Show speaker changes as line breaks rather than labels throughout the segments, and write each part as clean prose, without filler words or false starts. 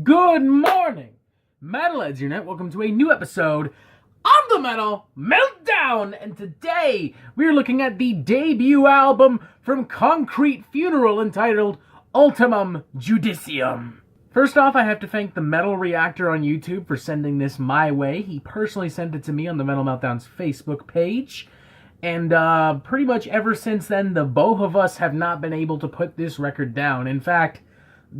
Good morning, Metalheads Unit. Welcome to a new episode of the Metal Meltdown. And today we're looking at the debut album from Concrete Funeral entitled Ultimum Judicium. First off, I have to thank the Metal Reactor on YouTube for sending this my way. He personally sent it to me on the Metal Meltdown's Facebook page. And pretty much ever since then, the both of us have not been able to put this record down. In fact,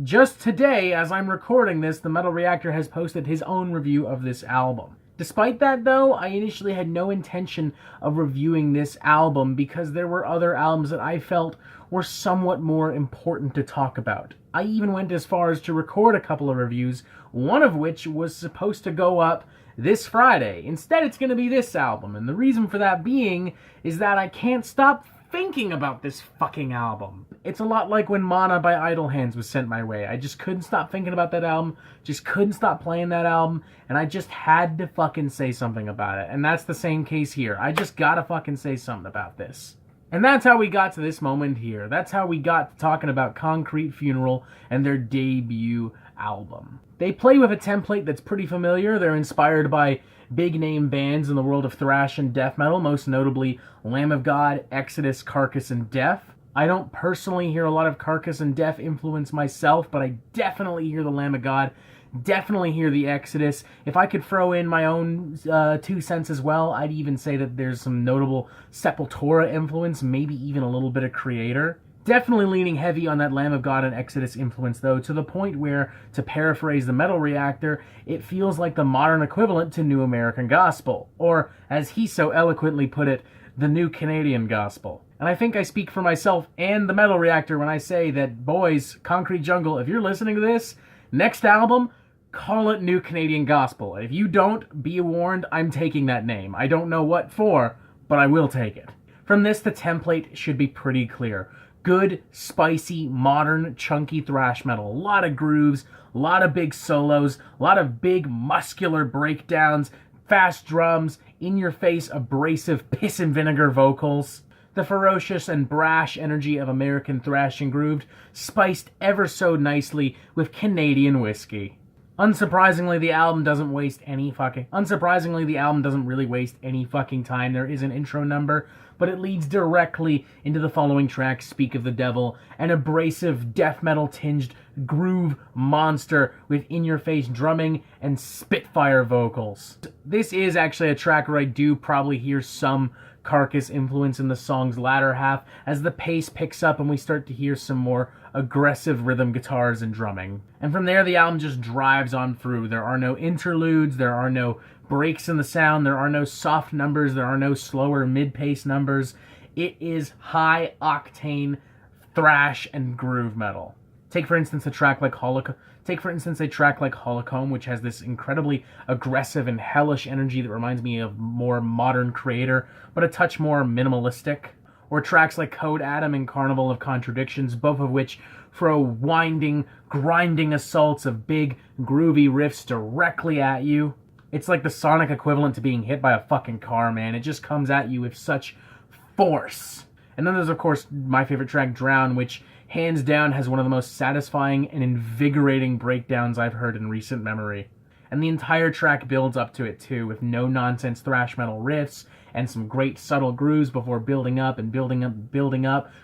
just today, as I'm recording this, the Metal Reactor has posted his own review of this album. Despite that, though, I initially had no intention of reviewing this album because there were other albums that I felt were somewhat more important to talk about. I even went as far as to record a couple of reviews, one of which was supposed to go up this Friday. Instead, it's going to be this album, and the reason for that being is that I can't stop thinking about this fucking album. It's a lot like when Mana by Idle Hands was sent my way. I just couldn't stop thinking about that album, just couldn't stop playing that album, and I just had to fucking say something about it. And that's the same case here. I just gotta fucking say something about this. And that's how we got to this moment here. That's how we got to talking about Concrete Funeral and their debut album. They play with a template that's pretty familiar. They're inspired by big-name bands in the world of thrash and death metal, most notably Lamb of God, Exodus, Carcass, and Death. I don't personally hear a lot of Carcass and Death influence myself, but I definitely hear the Lamb of God, definitely hear the Exodus. If I could throw in my own 2 cents as well, I'd even say that there's some notable Sepultura influence, maybe even a little bit of Creator. Definitely leaning heavy on that Lamb of God and Exodus influence, though, to the point where, to paraphrase the Metal Reactor, it feels like the modern equivalent to New American Gospel, or, as he so eloquently put it, the New Canadian Gospel. And I think I speak for myself and the Metal Reactor when I say that, boys, Concrete Jungle, if you're listening to this, next album, call it New Canadian Gospel. If you don't, be warned, I'm taking that name. I don't know what for, but I will take it. From this, the template should be pretty clear. Good, spicy, modern, chunky thrash metal. A lot of grooves, a lot of big solos, a lot of big, muscular breakdowns, fast drums, in-your-face, abrasive, piss-and-vinegar vocals. The ferocious and brash energy of American thrash and grooved, spiced ever so nicely with Canadian whiskey. Unsurprisingly, the album doesn't really waste any fucking time. There is an intro number, but it leads directly into the following track, Speak of the Devil, an abrasive, death metal-tinged groove monster with in-your-face drumming and spitfire vocals. This is actually a track where I do probably hear some Carcass influence in the song's latter half as the pace picks up and we start to hear some more aggressive rhythm guitars and drumming. And from there, the album just drives on through. There are no interludes, there are no breaks in the sound, there are no soft numbers, there are no slower mid-pace numbers. It is high-octane thrash and groove metal. Take for instance a track like Holocomb, which has this incredibly aggressive and hellish energy that reminds me of more modern Creator, but a touch more minimalistic. Or tracks like Code Atom and Carnival of Contradictions, both of which throw winding, grinding assaults of big, groovy riffs directly at you. It's like the sonic equivalent to being hit by a fucking car, man. It just comes at you with such force. And then there's, of course, my favorite track, Drown, which hands down has one of the most satisfying and invigorating breakdowns I've heard in recent memory. And the entire track builds up to it, too, with no-nonsense thrash metal riffs and some great subtle grooves before building up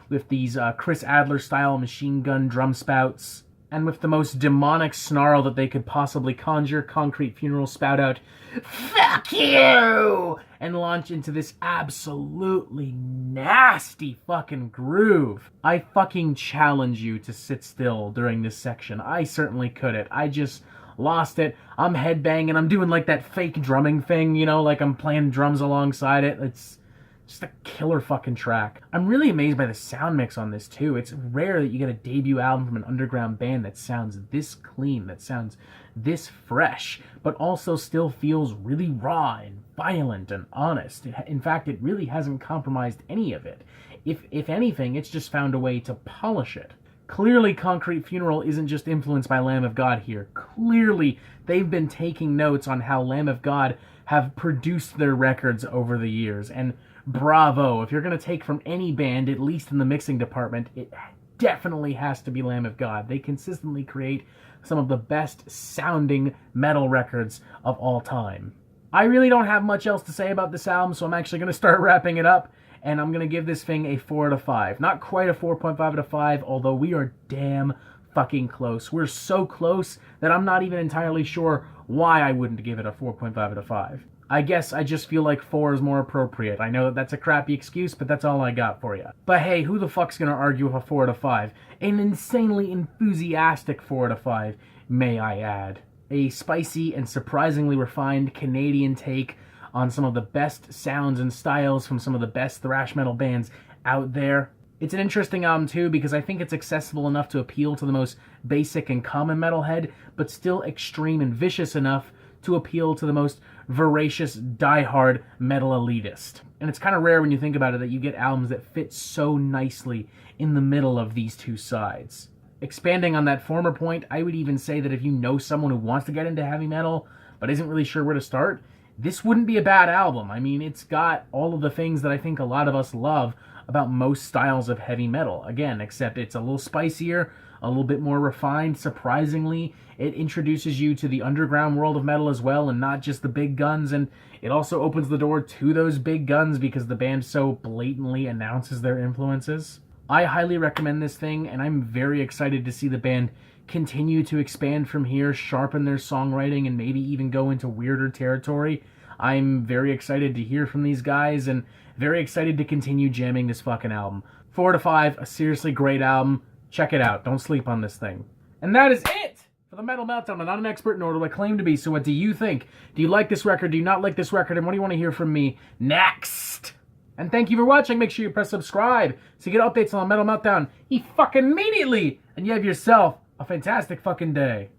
with these Chris Adler-style machine gun drum spouts. And with the most demonic snarl that they could possibly conjure, Concrete Funeral spout out, "Fuck you!" and launch into this absolutely nasty fucking groove. I fucking challenge you to sit still during this section. I certainly couldn't. I just lost it. I'm headbanging. I'm doing like that fake drumming thing, you know, like I'm playing drums alongside it. It's just a killer fucking track. I'm really amazed by the sound mix on this too. It's rare that you get a debut album from an underground band that sounds this clean, that sounds this fresh, but also still feels really raw and violent and honest. In fact, it really hasn't compromised any of it. If anything, it's just found a way to polish it. Clearly, Concrete Funeral isn't just influenced by Lamb of God here. Clearly, they've been taking notes on how Lamb of God have produced their records over the years, and bravo. If you're going to take from any band, at least in the mixing department, it definitely has to be Lamb of God. They consistently create some of the best sounding metal records of all time. I really don't have much else to say about this album, so I'm actually going to start wrapping it up, and I'm going to give this thing a 4 out of 5. Not quite a 4.5 out of 5, although we are damn fucking close. We're so close that I'm not even entirely sure why I wouldn't give it a 4.5 out of 5. I guess I just feel like 4 is more appropriate. I know that's a crappy excuse, but that's all I got for you. But hey, who the fuck's gonna argue with a 4 out of 5? An insanely enthusiastic 4 out of 5, may I add. A spicy and surprisingly refined Canadian take on some of the best sounds and styles from some of the best thrash metal bands out there. It's an interesting album too because I think it's accessible enough to appeal to the most basic and common metalhead, but still extreme and vicious enough to appeal to the most voracious, diehard metal elitist. And it's kind of rare when you think about it that you get albums that fit so nicely in the middle of these two sides. Expanding on that former point, I would even say that if you know someone who wants to get into heavy metal but isn't really sure where to start, this wouldn't be a bad album. I mean, it's got all of the things that I think a lot of us love about most styles of heavy metal. Again, except it's a little spicier, a little bit more refined. Surprisingly, it introduces you to the underground world of metal as well, and not just the big guns, and it also opens the door to those big guns because the band so blatantly announces their influences. I highly recommend this thing, and I'm very excited to see the band continue to expand from here, sharpen their songwriting, and maybe even go into weirder territory. I'm very excited to hear from these guys, and very excited to continue jamming this fucking album. 4 out of 5, a seriously great album. Check it out. Don't sleep on this thing. And that is it for the Metal Meltdown. I'm not an expert, nor do I claim to be, so what do you think? Do you like this record? Do you not like this record? And what do you want to hear from me next? And thank you for watching. Make sure you press subscribe so you get updates on the Metal Meltdown fucking immediately. And you have yourself a fantastic fucking day.